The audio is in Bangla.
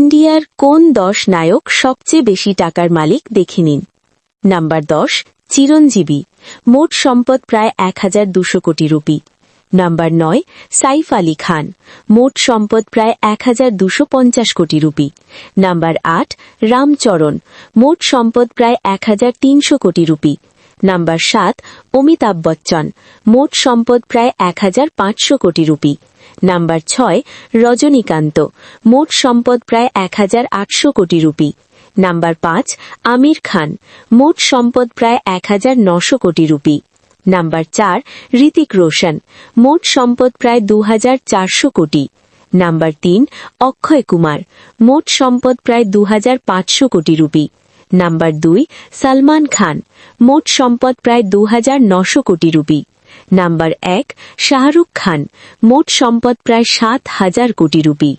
ইন্ডিয়ার কোন 10 নায়ক সবচেয়ে বেশি টাকার মালিক দেখে নিন। নাম্বার 10, চিরঞ্জীবী, মোট সম্পদ প্রায় 1200 কোটি রুপি। নাম্বার 9, সাইফ আলী খান, মোট সম্পদ প্রায় 1250 কোটি রুপি। নাম্বার 8, রামচরণ, মোট সম্পদ প্রায় 1300 কোটি রুপি। নাম্বার 7, অমিতাভ বচ্চন, মোট সম্পদ প্রায় 1500 কোটি রুপি। নাম্বার 6, রজনীকান্ত, মোট সম্পদ প্রায় 1800 কোটি রুপি। নাম্বার 5, আমির খান, মোট সম্পদ প্রায় 1900 কোটি রুপি। নাম্বার 4, ঋতিক রোশন, মোট সম্পদ প্রায় 2400 কোটি। নাম্বার 3, অক্ষয় কুমার, মোট সম্পদ প্রায় 2500 কোটি রুপি। নাম্বার 2, সালমান খান, মোট সম্পদ প্রায় 2900 কোটি রুপি। নাম্বার 1, শাহরুখ খান, মোট সম্পদ প্রায় 7000 কোটি রুপি।